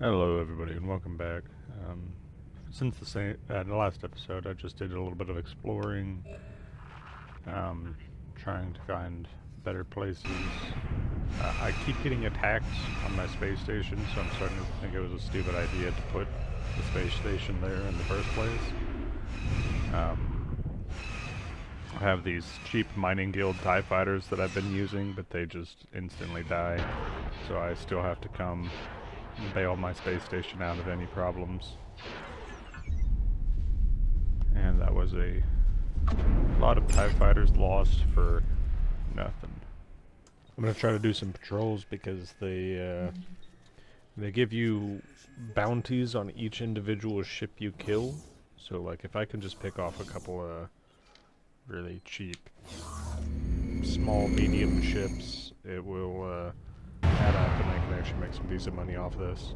Hello, everybody, and welcome back. Since the last episode, I just did a little bit of exploring, um, trying to find better places. I keep getting attacked on my space station, so I'm starting to think it was a stupid idea to put the space station there in the first place. I have these cheap mining guild TIE fighters that I've been using, but they just instantly die, so I still have to come bail my space station out of any problems. And that was a lot of TIE fighters lost for nothing. I'm gonna try to do some patrols because they give you bounties on each individual ship you kill. So like if I can just pick off a couple of really cheap small medium ships, it will add up and I can actually make some decent money off this.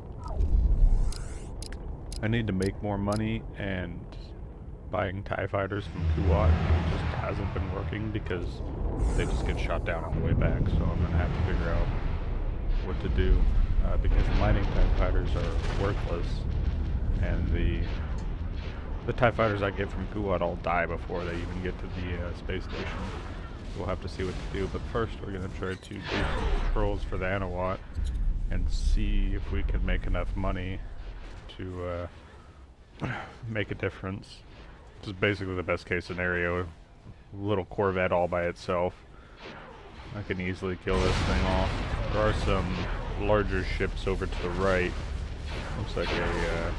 I need to make more money, and buying TIE fighters from Kuat just hasn't been working because they just get shot down on the way back, so I'm going to have to figure out what to do, because the mining TIE fighters are worthless, and the TIE fighters I get from Kuat all die before they even get to the space station. We'll have to see what to do, but first we're going to try to do some patrols for the anoat and see if we can make enough money to make a difference. Which is basically the best case scenario. Little Corvette all by itself. I can easily kill this thing off. There are some larger ships over to the right. Looks like a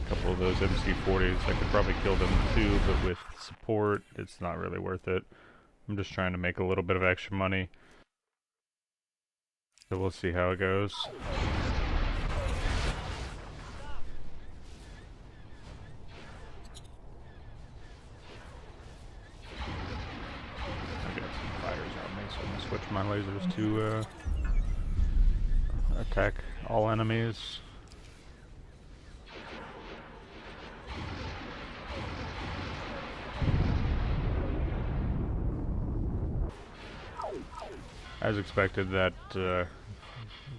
couple of those MC-40s. I could probably kill them too, but with support, it's not really worth it. I'm just trying to make a little bit of extra money. So we'll see how it goes. So I'm gonna switch my lasers to attack all enemies. As expected, that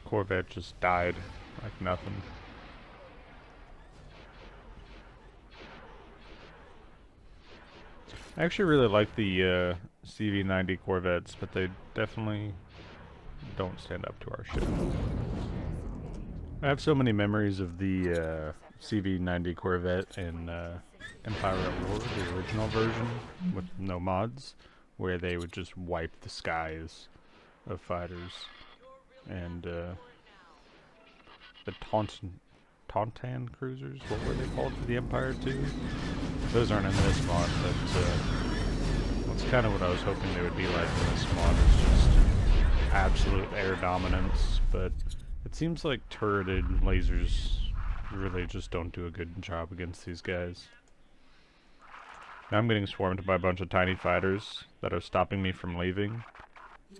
Corvette just died like nothing. I actually really like the CV-90 Corvettes, but they definitely don't stand up to our ship. I have so many memories of the CV-90 Corvette in Empire at War, the original version, with no mods, where they would just wipe the skies of fighters. And the Tauntaun cruisers, what were they called for the Empire 2? Those aren't in this mod, but that's kind of what I was hoping they would be like in this mod. It's just absolute air dominance, but it seems like turreted lasers really just don't do a good job against these guys. Now I'm getting swarmed by a bunch of tiny fighters that are stopping me from leaving.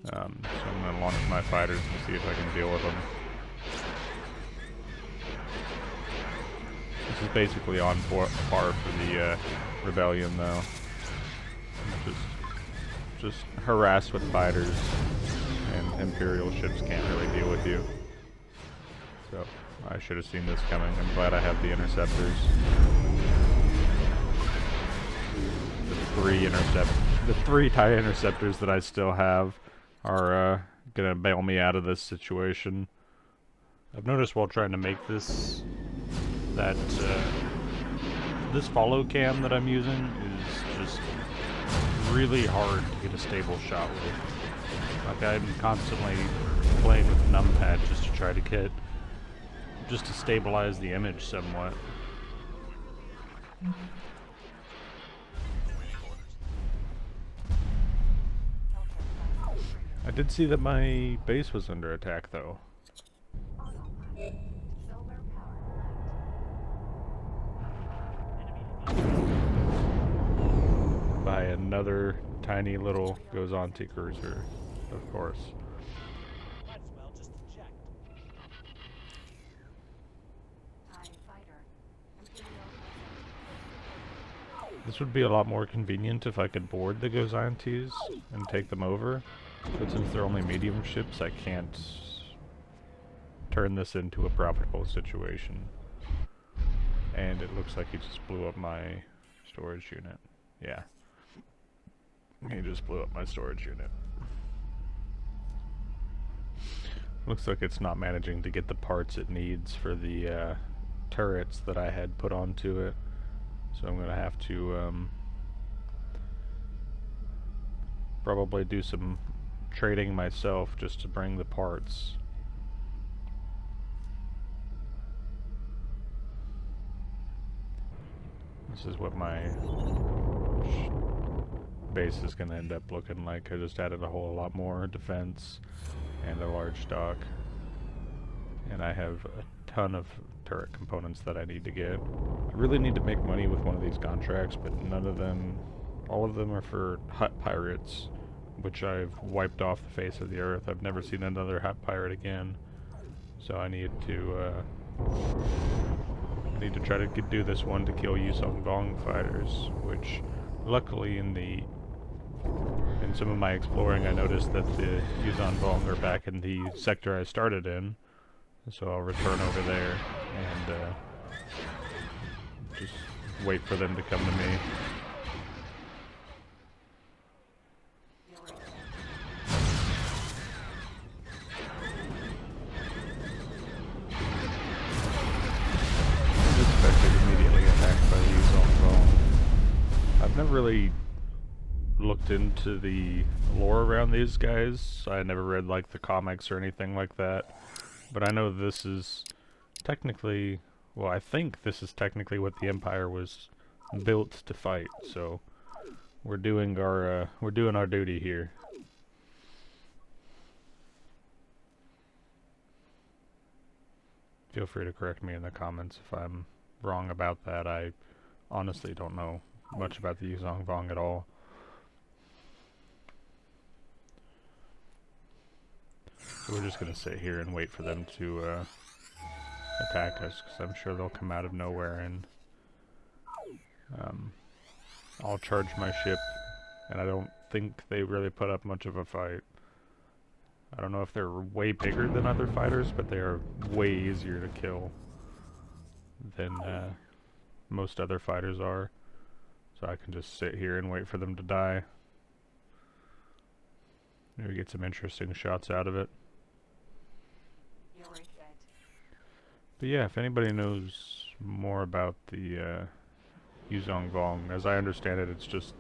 So I'm going to launch my fighters and see if I can deal with them. This is basically on par for the rebellion, though. Just harass with fighters, and Imperial ships can't really deal with you. So I should have seen this coming. I'm glad I have the interceptors. The three TIE interceptors that I still have are gonna bail me out of this situation. I've noticed while trying to make this that this follow cam that I'm using is just really hard to get a stable shot with. Like I'm constantly playing with the numpad just to stabilize the image somewhat. I did see that my base was under attack, though. By another tiny little Gozanti cruiser, of course. This would be a lot more convenient if I could board the Gozantis and take them over, but since they're only medium ships, I can't turn this into a profitable situation. And it looks like he just blew up my storage unit. Yeah. He just blew up my storage unit. Looks like it's not managing to get the parts it needs for the turrets that I had put onto it. So I'm gonna have to probably do some trading myself just to bring the parts. This is what my base is gonna end up looking like. I just added a whole lot more defense and a large dock. And I have a ton of turret components that I need to get. I really need to make money with one of these contracts, but none of them, all of them are for hut pirates, which I've wiped off the face of the earth. I've never seen another hut pirate again. So I need to try to do this one to kill Yusong Bong fighters, which luckily in some of my exploring I noticed that the Yusong Bong are back in the sector I started in. So I'll return over there and just wait for them to come to me. Immediately attacked by the Yusong Bong. I've never really looked into the lore around these guys. I never read like the comics or anything like that. But I know this is technically, well, I think this is technically what the Empire was built to fight. So we're doing our duty here. Feel free to correct me in the comments if I'm wrong about that. I honestly don't know much about the Yusong Bong at all. So we're just gonna sit here and wait for them to attack us, because I'm sure they'll come out of nowhere, and I'll charge my ship, and I don't think they really put up much of a fight. I don't know if they're way bigger than other fighters, but they are way easier to kill than most other fighters are. So I can just sit here and wait for them to die. Maybe get some interesting shots out of it. But yeah, if anybody knows more about the Yusong Bong, as I understand it, it's just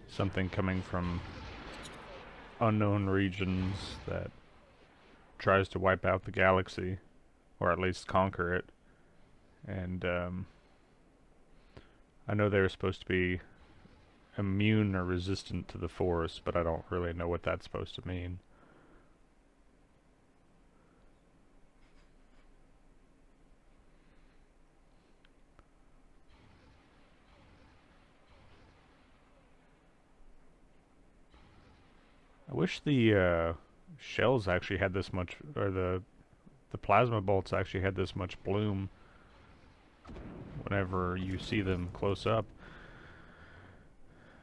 something coming from unknown regions that tries to wipe out the galaxy, or at least conquer it. And I know they're supposed to be immune or resistant to the Force, but I don't really know what that's supposed to mean. I wish the shells actually had this much, or the plasma bolts actually had this much bloom whenever you see them close up.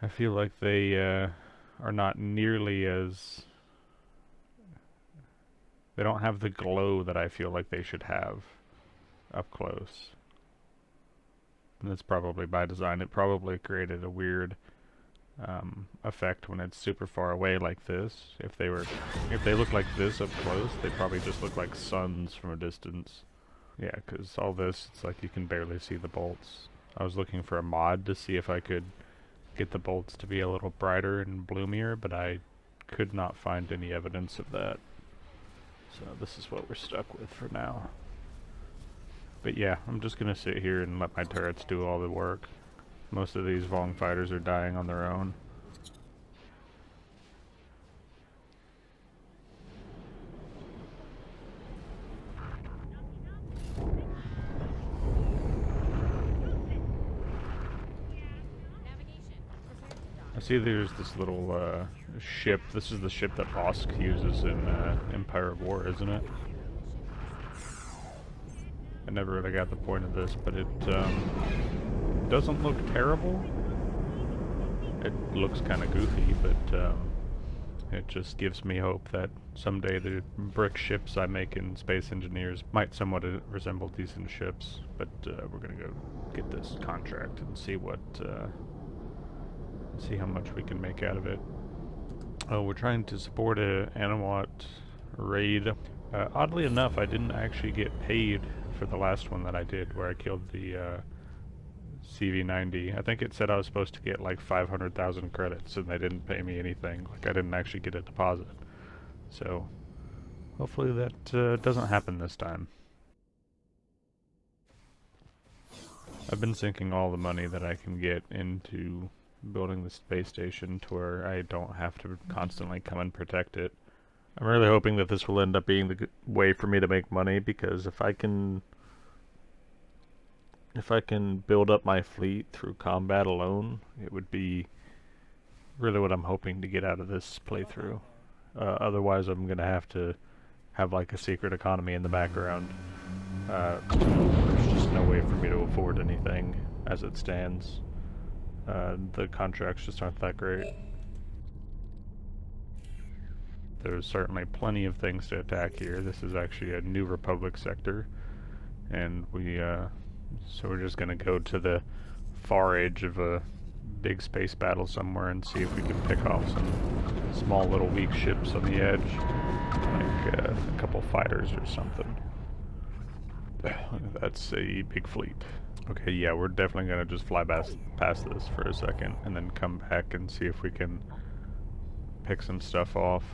I feel like they are not nearly as... They don't have the glow that I feel like they should have up close. And that's probably by design. It probably created a weird effect when it's super far away like this. If they look like this up close, they probably just look like suns from a distance. Yeah, because all this, it's like you can barely see the bolts. I was looking for a mod to see if I could get the bolts to be a little brighter and bloomier, but I could not find any evidence of that. So this is what we're stuck with for now. But yeah, I'm just gonna sit here and let my turrets do all the work. Most of these Vong fighters are dying on their own. I see there's this little ship. This is the ship that Bosk uses in Empire of War, isn't it? I never really got the point of this, but it doesn't look terrible. It looks kind of goofy, but it just gives me hope that someday the brick ships I make in Space Engineers might somewhat resemble decent ships, but we're gonna go get this contract and see what, see how much we can make out of it. Oh, we're trying to support a anoat raid. Oddly enough, I didn't actually get paid for the last one that I did, where I killed the CV90. I think it said I was supposed to get like 500,000 credits, and they didn't pay me anything. Like, I didn't actually get a deposit. So, hopefully that doesn't happen this time. I've been sinking all the money that I can get into building the space station to where I don't have to constantly come and protect it. I'm really hoping that this will end up being the way for me to make money, because if I can build up my fleet through combat alone, it would be really what I'm hoping to get out of this playthrough. Otherwise, I'm gonna have to have like a secret economy in the background. There's just no way for me to afford anything as it stands. The contracts just aren't that great. There's certainly plenty of things to attack here. This is actually a New Republic sector, and so we're just gonna go to the far edge of a big space battle somewhere and see if we can pick off some small little weak ships on the edge, like a couple fighters or something. That's a big fleet. Okay, yeah, we're definitely gonna just fly past this for a second and then come back and see if we can pick some stuff off.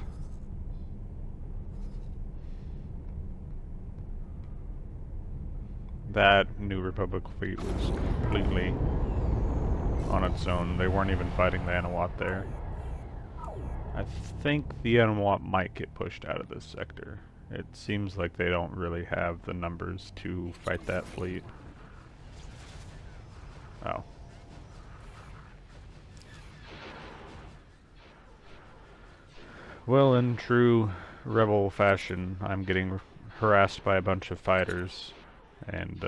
That New Republic fleet was completely on its own. They weren't even fighting the anoat there. I think the anoat might get pushed out of this sector. It seems like they don't really have the numbers to fight that fleet. Oh. Well, in true rebel fashion, I'm getting harassed by a bunch of fighters, and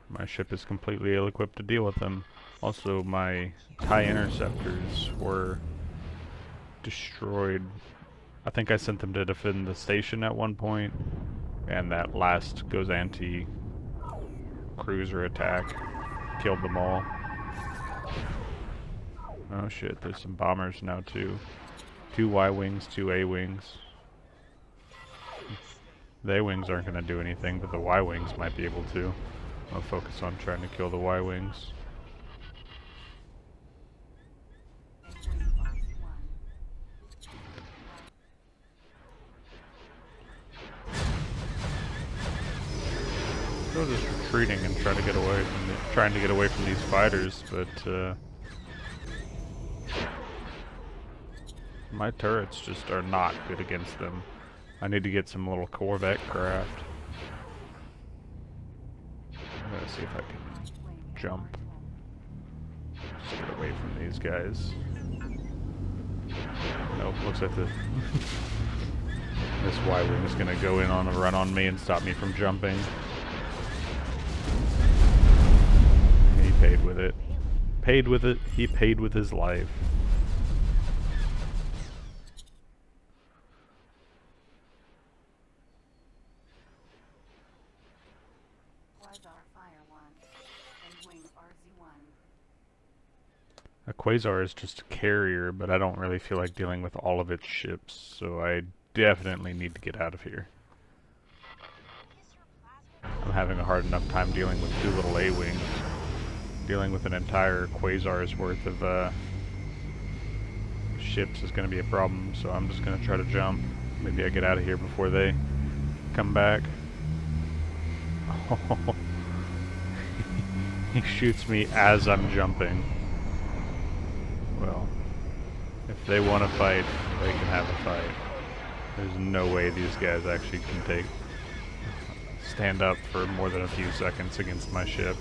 my ship is completely ill-equipped to deal with them. Also, my TIE interceptors were destroyed. I think I sent them to defend the station at one point, and that last Gozanti cruiser attack killed them all. Oh shit, there's some bombers now too. 2 Y-wings, 2 A-wings. The A-wings aren't going to do anything, but the Y-wings might be able to. I'll focus on trying to kill the Y-wings. I was just retreating and trying to get away from these fighters, but my turrets just are not good against them. I need to get some little Corvette craft. I'm gonna see if I can jump. Just get away from these guys. Nope, looks like this Y-wing is gonna go in on a run on me and stop me from jumping. He paid with it. He paid with his life. A Quasar is just a carrier, but I don't really feel like dealing with all of its ships, so I definitely need to get out of here. I'm having a hard enough time dealing with 2 little A-wings. Dealing with an entire Quasar's worth of ships is going to be a problem, so I'm just going to try to jump. Maybe I get out of here before they come back. Oh, he shoots me as I'm jumping. Well, if they want to fight, they can have a fight. There's no way these guys actually can stand up for more than a few seconds against my ship.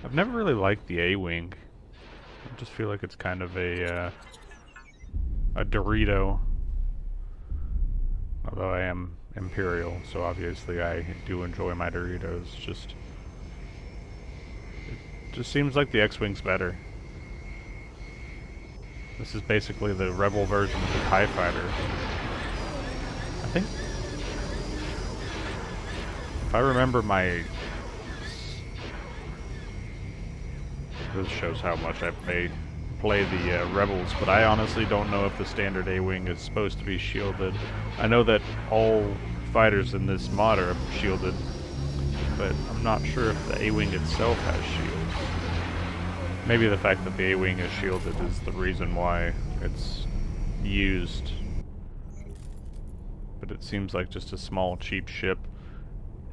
I've never really liked the A-wing. I just feel like it's kind of a Dorito. Although I am Imperial, so obviously I do enjoy my Doritos. Just Just seems like the X-Wing's better. This is basically the Rebel version of the TIE Fighter. I think, if I remember my... This shows how much I play the Rebels, but I honestly don't know if the standard A-Wing is supposed to be shielded. I know that all fighters in this mod are shielded, but I'm not sure if the A-Wing itself has shields. Maybe the fact that the A-Wing is shielded is the reason why it's used. But it seems like just a small, cheap ship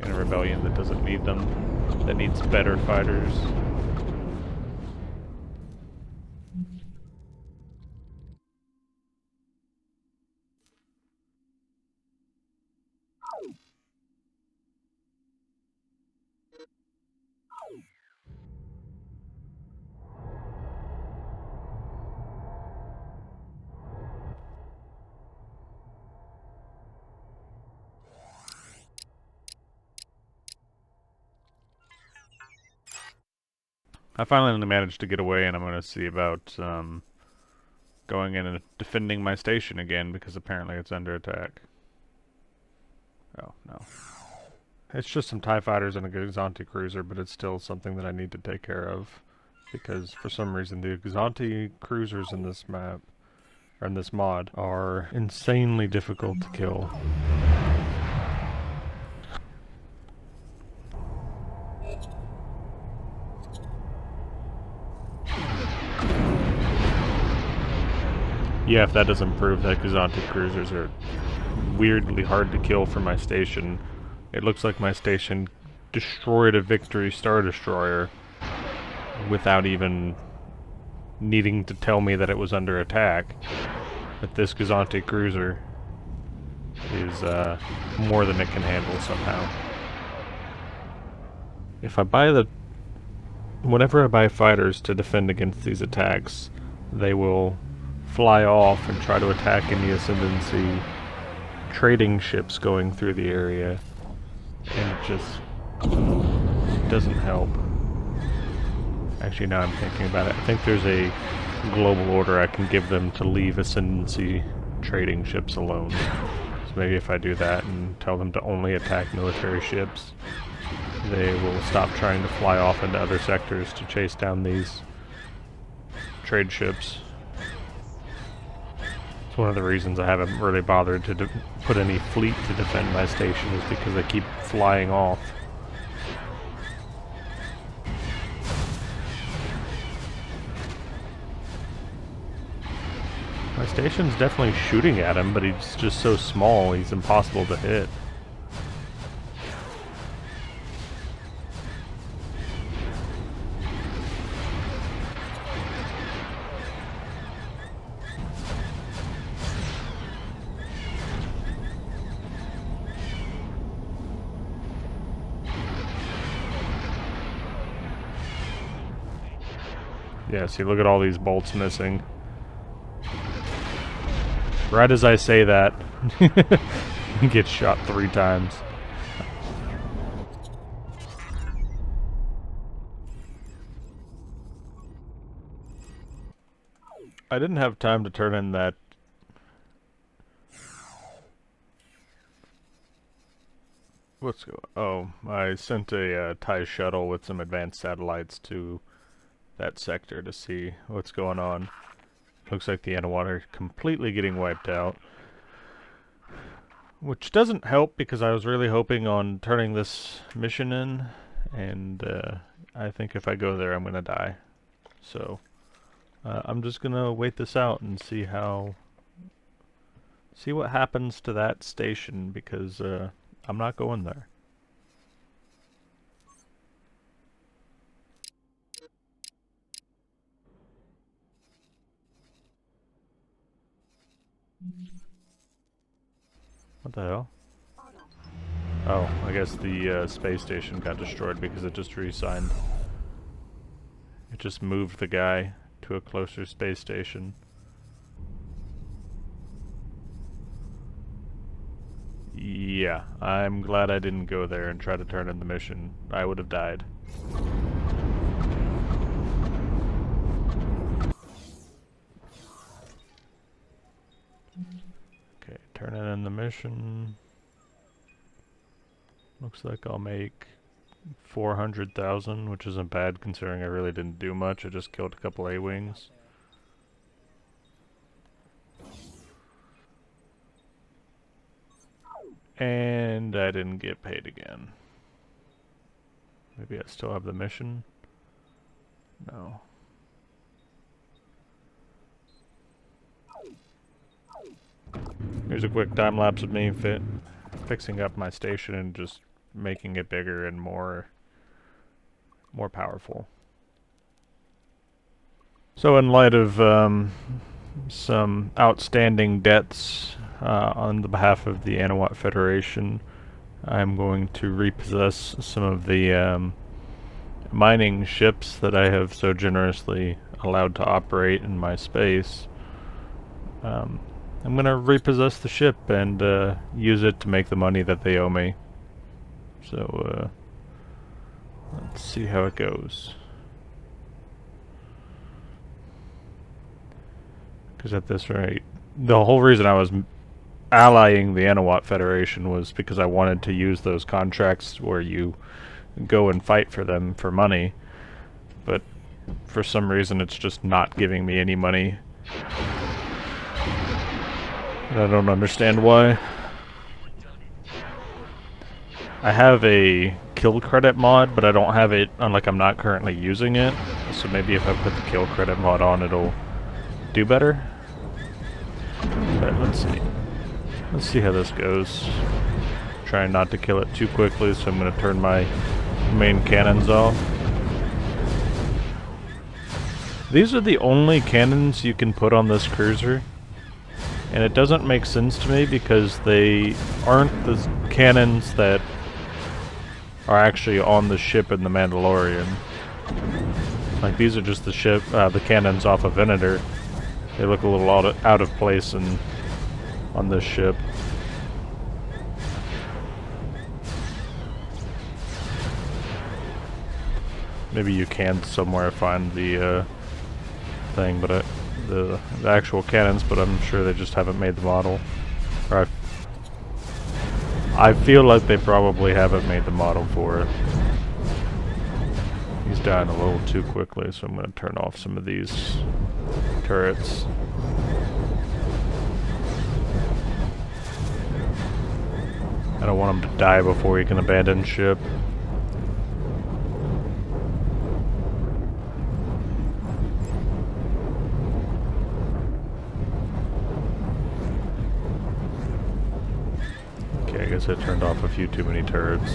in a rebellion that doesn't need them, that needs better fighters. I finally managed to get away, and I'm going to see about going in and defending my station again, because apparently it's under attack. Oh, no. It's just some TIE fighters and a Gazanti cruiser, but it's still something that I need to take care of, because for some reason the Gazanti cruisers in this map, or in this mod, are insanely difficult to kill. Yeah, if that doesn't prove that Gazanti cruisers are weirdly hard to kill for my station. It looks like my station destroyed a Victory Star Destroyer without even needing to tell me that it was under attack. But this Gazanti cruiser is more than it can handle somehow. If I buy the... Whenever I buy fighters to defend against these attacks, they will fly off and try to attack any Ascendancy trading ships going through the area, and it just doesn't help. Actually, now I'm thinking about it, I think there's a global order I can give them to leave Ascendancy trading ships alone. So maybe if I do that and tell them to only attack military ships, they will stop trying to fly off into other sectors to chase down these trade ships. It's one of the reasons I haven't really bothered to put any fleet to defend my station, is because they keep flying off. My station's definitely shooting at him, but he's just so small, he's impossible to hit. Yeah, see, look at all these bolts missing. Right as I say that, he gets shot 3 times. I didn't have time to turn in that... What's going... Oh, I sent a TIE shuttle with some advanced satellites to that sector to see what's going on. Looks like the anoat are completely getting wiped out. Which doesn't help, because I was really hoping on turning this mission in, and I think if I go there I'm gonna die. So I'm just gonna wait this out and see what happens to that station, because I'm not going there. What the hell? Oh, I guess the space station got destroyed because it just re-signed. It just moved the guy to a closer space station. Yeah, I'm glad I didn't go there and try to turn in the mission. I would have died. Turning in the mission. Looks like I'll make 400,000, which isn't bad considering I really didn't do much. I just killed a couple A-wings. And I didn't get paid again. Maybe I still have the mission? No. Here's a quick time lapse of me fixing up my station and just making it bigger and more powerful. So in light of some outstanding debts on the behalf of the Anoat Federation, I'm going to repossess some of the mining ships that I have so generously allowed to operate in my space. I'm gonna repossess the ship and use it to make the money that they owe me. So let's see how it goes. Because at this rate, the whole reason I was allying the Anoat Federation was because I wanted to use those contracts where you go and fight for them for money, but for some reason it's just not giving me any money. And I don't understand why. I have a kill credit mod, but I don't have it, like I'm not currently using it, so maybe if I put the kill credit mod on it'll do better. But let's see. Let's see how this goes. Trying not to kill it too quickly, so I'm going to turn my main cannons off. These are the only cannons you can put on this cruiser, and it doesn't make sense to me because they aren't the cannons that are actually on the ship in the Mandalorian. Like, these are just the cannons off of Venator. They look a little out of place on this ship. Maybe you can somewhere find the thing, but the actual cannons, but I'm sure they just haven't made the model. Or I feel like they probably haven't made the model for it. He's dying a little too quickly, so I'm going to turn off some of these turrets. I don't want him to die before he can abandon ship. Okay, I guess I turned off a few too many turrets.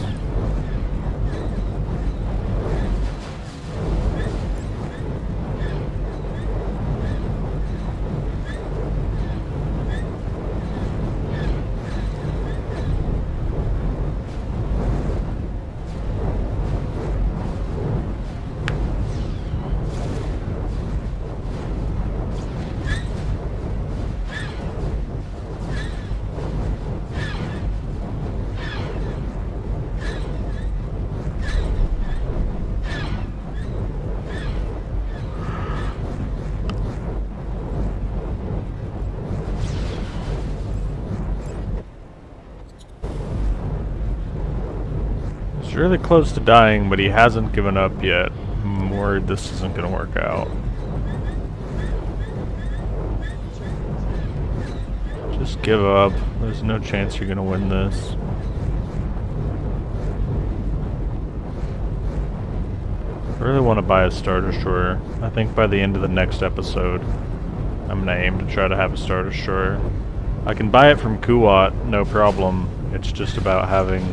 He's really close to dying, but he hasn't given up yet. I'm worried this isn't going to work out. Just give up. There's no chance you're going to win this. I really want to buy a Star Destroyer. I think by the end of the next episode, I'm going to aim to try to have a Star Destroyer. I can buy it from Kuwat, no problem. It's just about having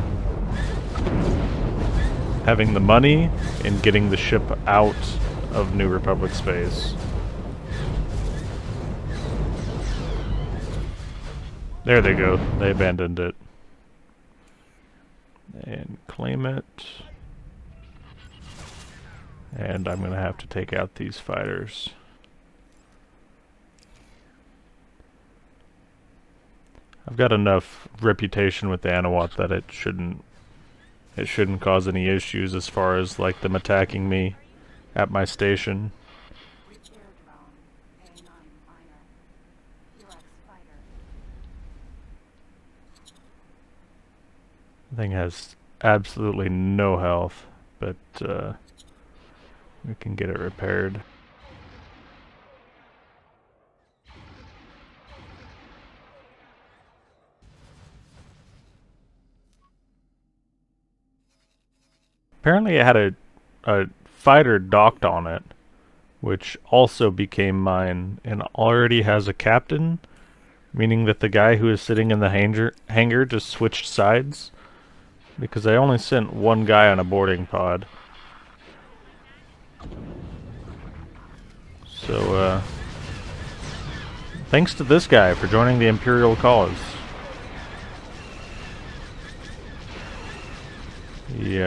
the money and getting the ship out of New Republic space. There they go. They abandoned it. And claim it. And I'm going to have to take out these fighters. I've got enough reputation with the Anoat that it shouldn't cause any issues as far as like them attacking me at my station. thing has absolutely no health, but we can get it repaired. Apparently it had a fighter docked on it, which also became mine, and already has a captain, meaning that the guy who is sitting in the hangar just switched sides, because I only sent one guy on a boarding pod. So, thanks to this guy for joining the Imperial cause. He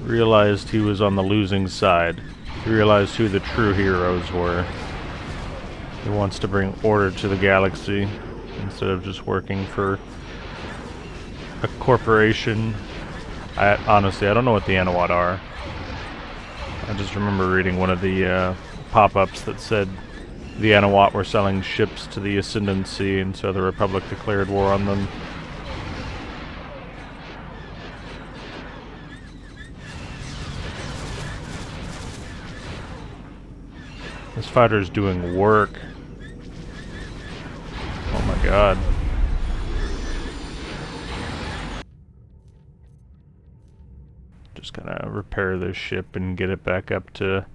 realized he was on the losing side. He realized who the true heroes were. He wants to bring order to the galaxy instead of just working for a corporation. Honestly, I don't know what the anoat are. I just remember reading one of the pop-ups that said the anoat were selling ships to the Ascendancy, and so the Republic declared war on them. This fighter's doing work. Oh my god. Just gonna repair this ship and get it back up to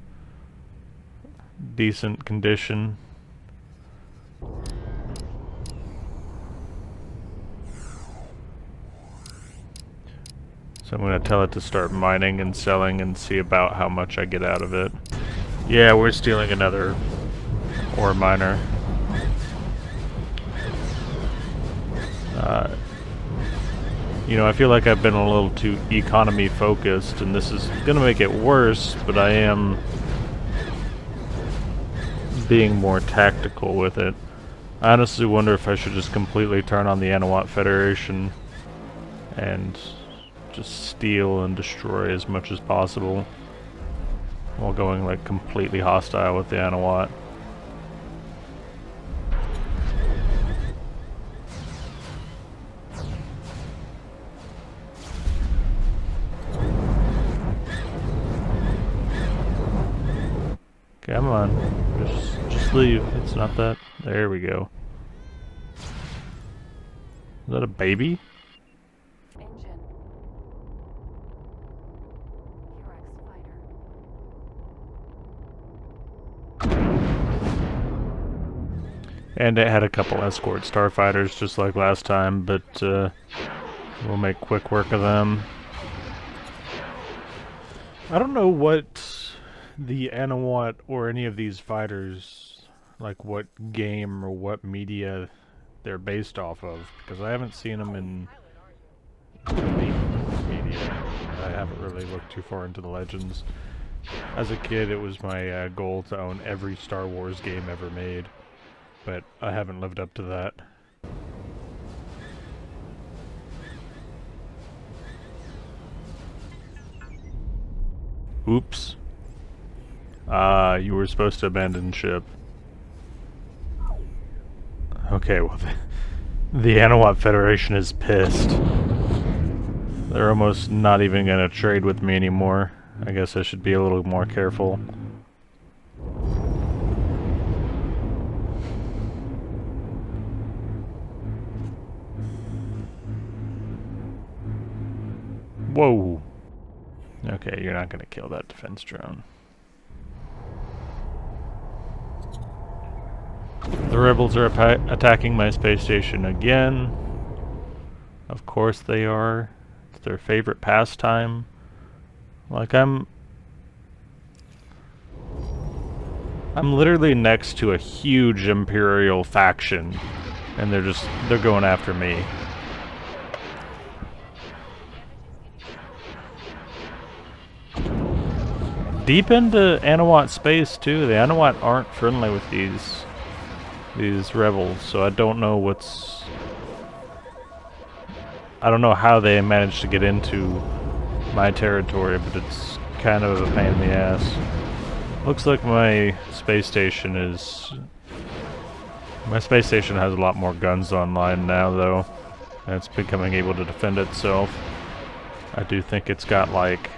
decent condition. So I'm gonna tell it to start mining and selling and see about how much I get out of it. Yeah, we're stealing another ore miner. You know, I feel like I've been a little too economy focused, and this is gonna make it worse, but I am being more tactical with it. I honestly wonder if I should just completely turn on the Anoat Federation and just steal and destroy as much as possible while going like completely hostile with the Anoat. Come on, just leave. It's not that. There we go. Is that a baby? Engine. And it had a couple escort starfighters just like last time, but we'll make quick work of them. I don't know what the Anoat or any of these fighters, like what game or what media they're based off of, because I haven't seen them in main media. I haven't really looked too far into the Legends. As a kid, it was my goal to own every Star Wars game ever made, but I haven't lived up to that. Oops. You were supposed to abandon ship. Okay, well, the Anoat Federation is pissed. They're almost not even gonna trade with me anymore. I guess I should be a little more careful. Whoa! Okay, you're not gonna kill that defense drone. The rebels are attacking my space station again. Of course they are. It's their favorite pastime. Like I'm literally next to a huge Imperial faction, and they're going after me. Deep into Anoat space too. The Anoat aren't friendly with these rebels, so I don't know I don't know how they managed to get into my territory, but it's kind of a pain in the ass. Looks like my space station has a lot more guns online now, though. and it's becoming able to defend itself. I do think it's got like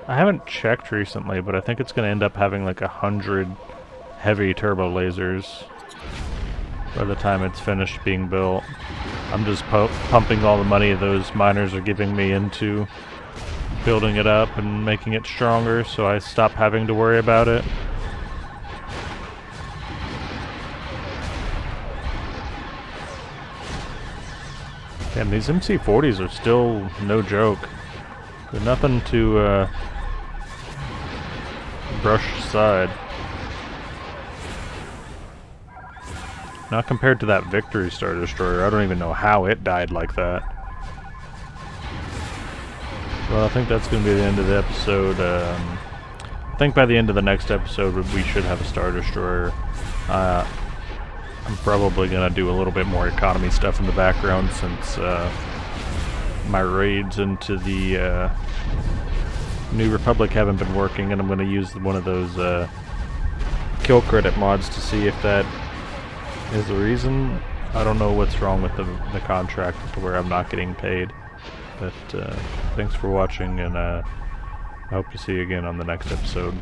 I haven't checked recently, but I think it's going to end up having like 100 heavy turbo lasers by the time it's finished being built. I'm just pumping all the money those miners are giving me into building it up and making it stronger, so I stop having to worry about it. Damn, these MC40s are still no joke. They're nothing to brush aside. Not compared to that Victory Star Destroyer. I don't even know how it died like that. Well, I think that's going to be the end of the episode. I think by the end of the next episode we should have a Star Destroyer. I'm probably going to do a little bit more economy stuff in the background since my raids into the New Republic haven't been working, and I'm going to use one of those kill credit mods to see if that is the reason. I don't know what's wrong with the contract to where I'm not getting paid. But thanks for watching, and I hope to see you again on the next episode.